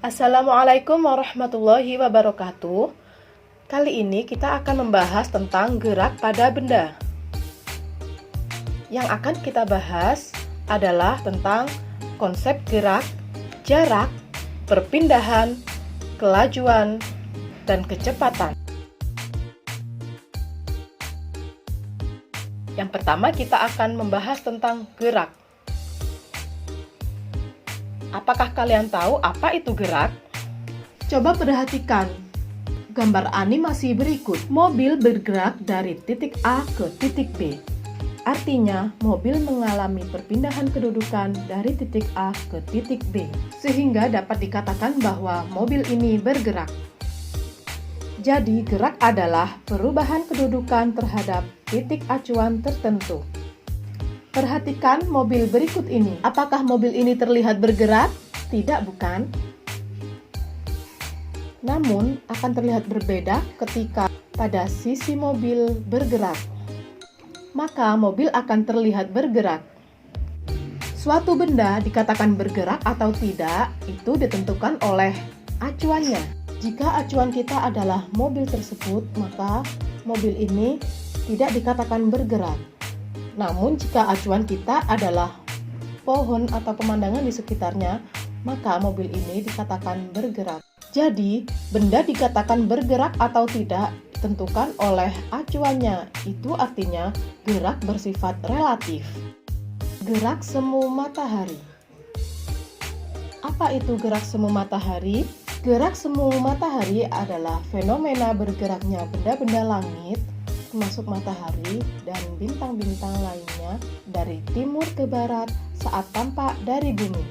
Assalamualaikum warahmatullahi wabarakatuh. Kali ini kita akan membahas tentang gerak pada benda. Yang akan kita bahas adalah tentang konsep gerak, jarak, perpindahan, kelajuan, dan kecepatan. Yang pertama kita akan membahas tentang gerak. Apakah kalian tahu apa itu gerak? Coba perhatikan gambar animasi berikut. Mobil bergerak dari titik A ke titik B. Artinya, mobil mengalami perpindahan kedudukan dari titik A ke titik B, sehingga dapat dikatakan bahwa mobil ini bergerak. Jadi, gerak adalah perubahan kedudukan terhadap titik acuan tertentu. Perhatikan mobil berikut ini. Apakah mobil ini terlihat bergerak? Tidak, bukan? Namun, akan terlihat berbeda ketika pada sisi mobil bergerak. Maka, mobil akan terlihat bergerak. Suatu benda dikatakan bergerak atau tidak, itu ditentukan oleh acuannya. Jika acuan kita adalah mobil tersebut, maka mobil ini tidak dikatakan bergerak. Namun jika acuan kita adalah pohon atau pemandangan di sekitarnya, maka mobil ini dikatakan bergerak. Jadi, benda dikatakan bergerak atau tidak ditentukan oleh acuannya. Itu artinya gerak bersifat relatif. Gerak semu matahari. Apa itu gerak semu matahari? Gerak semu matahari adalah fenomena bergeraknya benda-benda langit termasuk matahari dan bintang-bintang lainnya dari timur ke barat saat tampak dari bumi.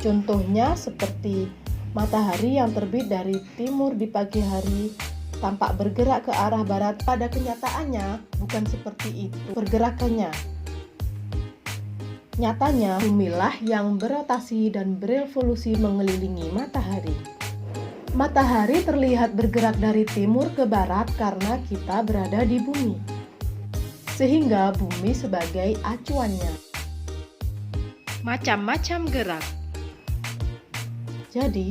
Contohnya seperti matahari yang terbit dari timur di pagi hari tampak bergerak ke arah barat. Pada kenyataannya bukan seperti itu pergerakannya. Nyatanya bumilah yang berotasi dan berevolusi mengelilingi matahari. Matahari terlihat bergerak dari timur ke barat karena kita berada di bumi, sehingga bumi sebagai acuannya. Macam-macam gerak. Jadi,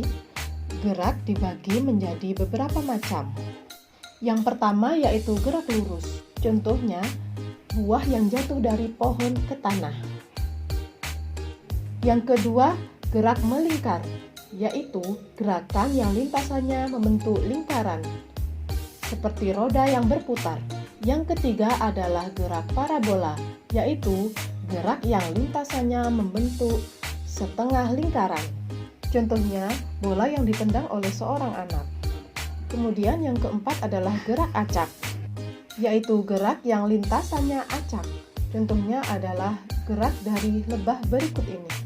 gerak dibagi menjadi beberapa macam. Yang pertama yaitu gerak lurus. Contohnya, buah yang jatuh dari pohon ke tanah. Yang kedua, gerak melingkar, yaitu gerakan yang lintasannya membentuk lingkaran, seperti roda yang berputar. Yang ketiga adalah gerak parabola, yaitu gerak yang lintasannya membentuk setengah lingkaran. Contohnya, bola yang ditendang oleh seorang anak. Kemudian yang keempat adalah gerak acak, yaitu gerak yang lintasannya acak. Contohnya adalah gerak dari lebah berikut ini.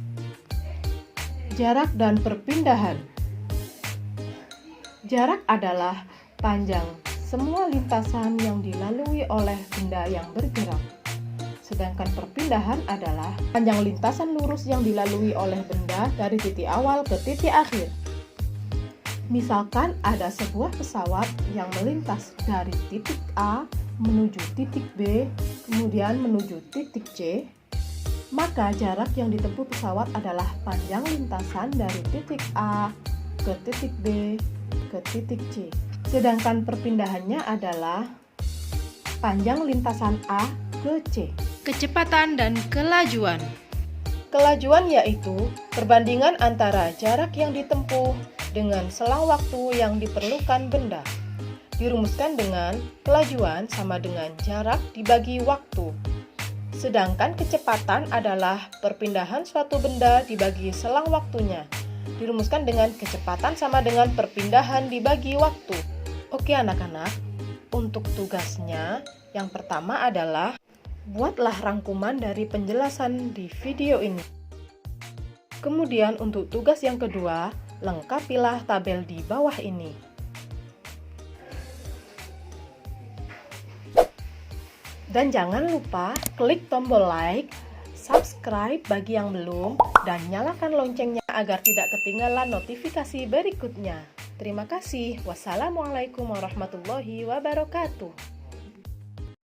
Jarak dan perpindahan. Jarak adalah panjang semua lintasan yang dilalui oleh benda yang bergerak. Sedangkan perpindahan adalah panjang lintasan lurus yang dilalui oleh benda dari titik awal ke titik akhir. Misalkan ada sebuah pesawat yang melintas dari titik A menuju titik B, kemudian menuju titik C. Maka jarak yang ditempuh pesawat adalah panjang lintasan dari titik A ke titik B ke titik C. Sedangkan perpindahannya adalah panjang lintasan A ke C. Kecepatan dan kelajuan. Kelajuan yaitu perbandingan antara jarak yang ditempuh dengan selang waktu yang diperlukan benda. Dirumuskan dengan kelajuan sama dengan jarak dibagi waktu. Sedangkan kecepatan adalah perpindahan suatu benda dibagi selang waktunya. Dirumuskan dengan kecepatan sama dengan perpindahan dibagi waktu. Oke anak-anak, untuk tugasnya yang pertama adalah buatlah rangkuman dari penjelasan di video ini. Kemudian untuk tugas yang kedua, lengkapilah tabel di bawah ini. Dan jangan lupa klik tombol like, subscribe bagi yang belum, dan nyalakan loncengnya agar tidak ketinggalan notifikasi berikutnya. Terima kasih. Wassalamualaikum warahmatullahi wabarakatuh.